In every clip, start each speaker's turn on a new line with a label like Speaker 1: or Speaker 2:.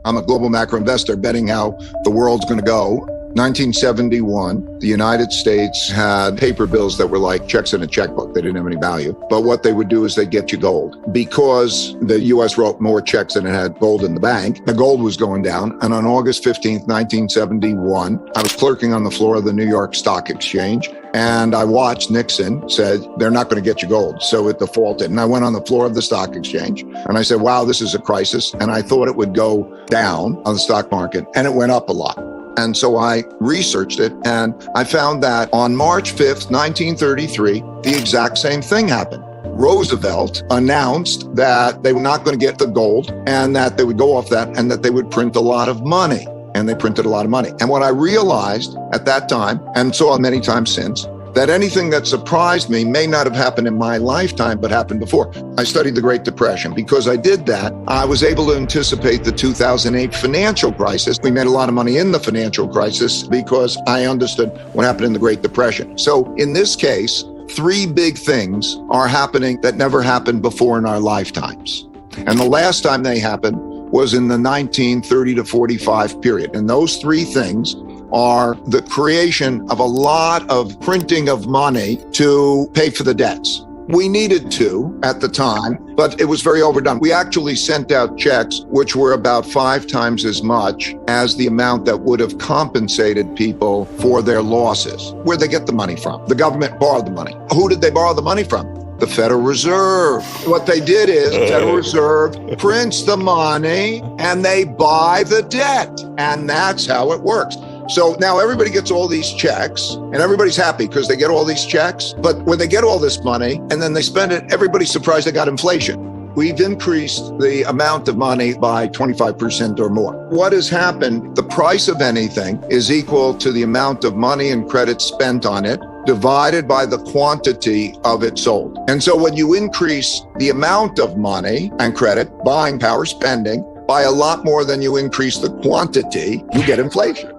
Speaker 1: I'm a global macro investor betting how the world's going to go. 1971, the United States had paper bills that were like checks in a checkbook. They didn't have any value. But what they would do is they'd get you gold. Because the U.S. wrote more checks than it had gold in the bank, the gold was going down. And on August 15th, 1971, I was clerking on the floor of the New York Stock Exchange. And I watched Nixon said, they're not going to get you gold. So it defaulted. And I went on the floor of the stock exchange and I said, wow, this is a crisis. And I thought it would go down on the stock market, and it went up a lot. And so I researched it, and I found that on March 5th, 1933, the exact same thing happened. Roosevelt announced that they were not going to get the gold and that they would go off that and that they would print a lot of money. And they printed a lot of money. And what I realized at that time, and saw many times since, that anything that surprised me may not have happened in my lifetime, but happened before. I studied the Great Depression. Because I did that, I was able to anticipate the 2008 financial crisis. We made a lot of money in the financial crisis because I understood what happened in the Great Depression. So in this case, three big things are happening that never happened before in our lifetimes. And the last time they happened was in the 1930 to 45 period. And those three things are the creation of a lot of printing of money to pay for the debts. We needed to at the time, but it was very overdone. We actually sent out checks which were about 5 times as much as the amount that would have compensated people for their losses. Where'd they get the money from? The government borrowed the money. Who did they borrow the money from? The Federal Reserve. What they did is the Federal Reserve prints the money and they buy the debt. And that's how it works. So now everybody gets all these checks and everybody's happy because they get all these checks. But when they get all this money and then they spend it, everybody's surprised they got inflation. We've increased the amount of money by 25% or more. What has happened? The price of anything is equal to the amount of money and credit spent on it divided by the quantity of it sold. And so when you increase the amount of money and credit, buying power, spending, by a lot more than you increase the quantity, you get inflation.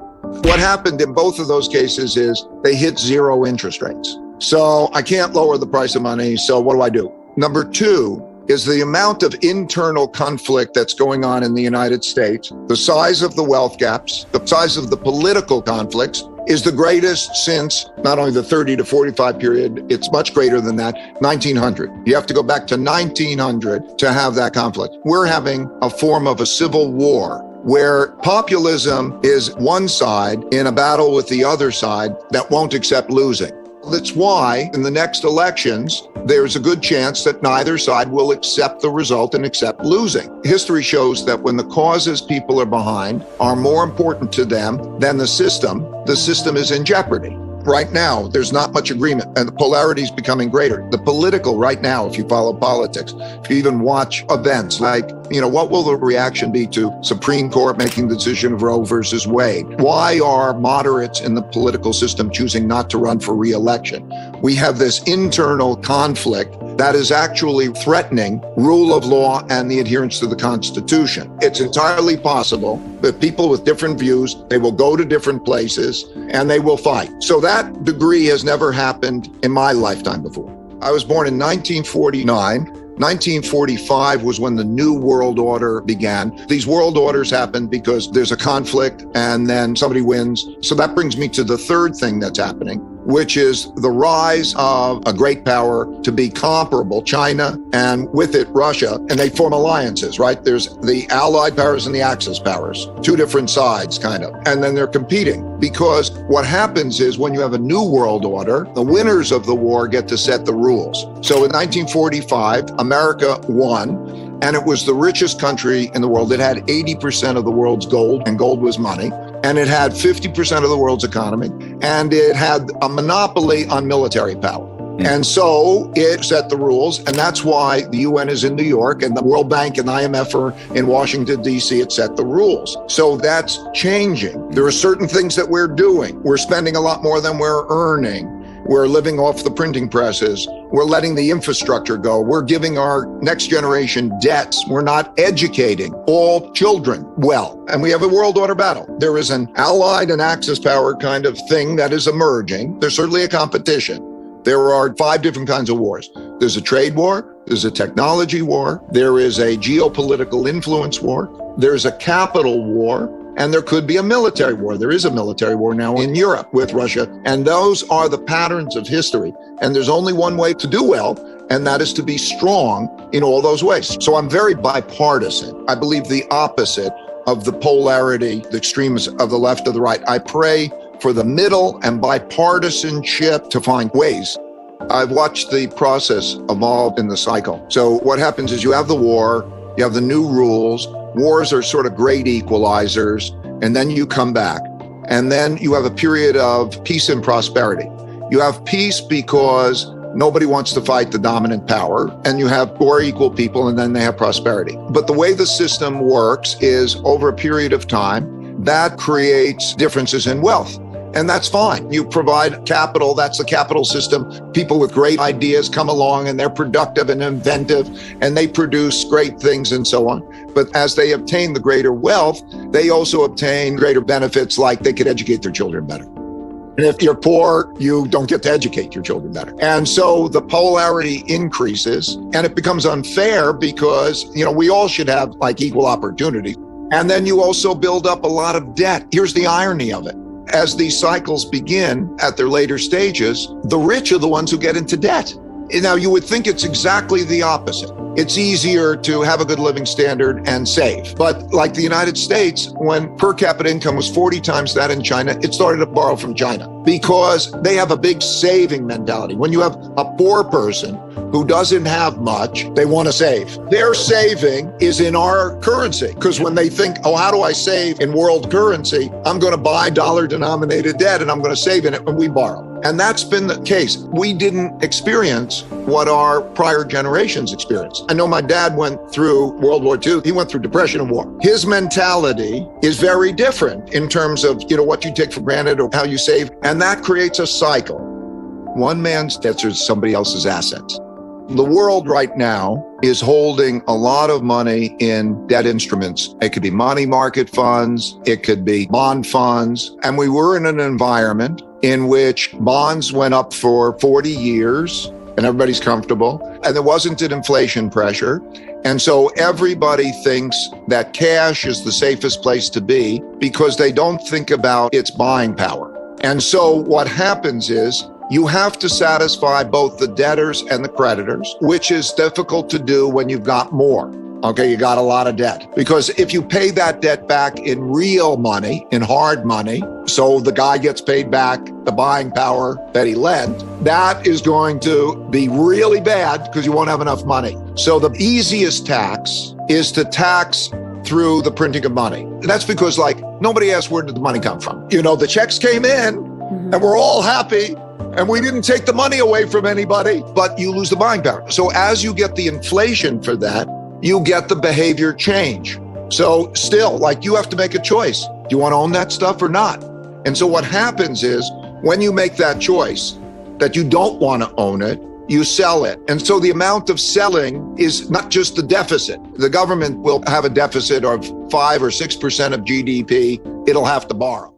Speaker 1: What happened in both of those cases is they hit zero interest rates. So I can't lower the price of money. So what do I do? Number two is the amount of internal conflict that's going on in the United States, the size of the wealth gaps, the size of the political conflicts is the greatest since not only the 30 to 45 period, it's much greater than that, 1900. You have to go back to 1900 to have that conflict. We're having a form of a civil war where populism is one side in a battle with the other side that won't accept losing. That's why in the next elections, there's a good chance that neither side will accept the result and accept losing. History shows that when the causes people are behind are more important to them than the system is in jeopardy. Right now, there's not much agreement and the polarity is becoming greater. The political right now, if you follow politics, if you even watch events like, what will the reaction be to Supreme Court making the decision of Roe versus Wade? Why are moderates in the political system choosing not to run for re-election? We have this internal conflict that is actually threatening rule of law and the adherence to the Constitution. It's entirely possible that people with different views, they will go to different places and they will fight. So that degree has never happened in my lifetime before. I was born in 1949. 1945 was when the New World Order began. These world orders happen because there's a conflict and then somebody wins. So that brings me to the third thing that's happening, which is the rise of a great power to be comparable, China, and with it, Russia, and they form alliances, right? There's the Allied powers and the Axis powers, two different sides, kind of, and then they're competing. Because what happens is when you have a new world order, the winners of the war get to set the rules. So in 1945, America won, and it was the richest country in the world. It had 80% of the world's gold, and gold was money. And it had 50% of the world's economy, and it had a monopoly on military power. And so it set the rules, and that's why the UN is in New York and the World Bank and IMF are in Washington, D.C. It set the rules. So that's changing. There are certain things that we're doing. We're spending a lot more than we're earning. We're living off the printing presses. We're letting the infrastructure go. We're giving our next generation debts. We're not educating all children well. And we have a world order battle. There is an Allied and Axis power kind of thing that is emerging. There's certainly a competition. There are 5 different kinds of wars. There's a trade war, There's a technology war. There is a geopolitical influence war. There's a capital war. And there could be a military war. There is a military war now in Europe with Russia. And those are the patterns of history. And there's only one way to do well, and that is to be strong in all those ways. So I'm very bipartisan. I believe the opposite of the polarity, the extremes of the left or the right. I pray for the middle and bipartisanship to find ways. I've watched the process evolve in the cycle. So what happens is you have the war, you have the new rules. Wars are sort of great equalizers, and then you come back. And then you have a period of peace and prosperity. You have peace because nobody wants to fight the dominant power, and you have more equal people, and then they have prosperity. But the way the system works is over a period of time, that creates differences in wealth. And that's fine. You provide capital, that's the capital system. People with great ideas come along and they're productive and inventive and they produce great things and so on. But as they obtain the greater wealth, they also obtain greater benefits, like they could educate their children better. And if you're poor, you don't get to educate your children better. And so the polarity increases and it becomes unfair because, we all should have like equal opportunity. And then you also build up a lot of debt. Here's the irony of it. As these cycles begin at their later stages, the rich are the ones who get into debt. Now, you would think it's exactly the opposite. It's easier to have a good living standard and save. But like the United States, when per capita income was 40 times that in China, it started to borrow from China because they have a big saving mentality. When you have a poor person who doesn't have much, they want to save. Their saving is in our currency because when they think, how do I save in world currency? I'm going to buy dollar-denominated debt and I'm going to save in it when we borrow. And that's been the case. We didn't experience what our prior generations experienced. I know my dad went through World War II. He went through depression and war. His mentality is very different in terms of, what you take for granted or how you save. And that creates a cycle. One man's debts are somebody else's assets. The world right now is holding a lot of money in debt instruments. It could be money market funds. It could be bond funds. And we were in an environment in which bonds went up for 40 years and everybody's comfortable. And there wasn't an inflation pressure. And so everybody thinks that cash is the safest place to be because they don't think about its buying power. And so what happens is you have to satisfy both the debtors and the creditors, which is difficult to do when you've got more. Okay, you got a lot of debt. Because if you pay that debt back in real money, in hard money, so the guy gets paid back the buying power that he lent, that is going to be really bad because you won't have enough money. So the easiest tax is to tax through the printing of money. And that's because nobody asked where did the money come from. The checks came in and we're all happy. And we didn't take the money away from anybody, but you lose the buying power. So as you get the inflation for that, you get the behavior change. So still, you have to make a choice. Do you want to own that stuff or not? And so what happens is when you make that choice that you don't want to own it, you sell it. And so the amount of selling is not just the deficit. The government will have a deficit of 5 or 6% of GDP. It'll have to borrow.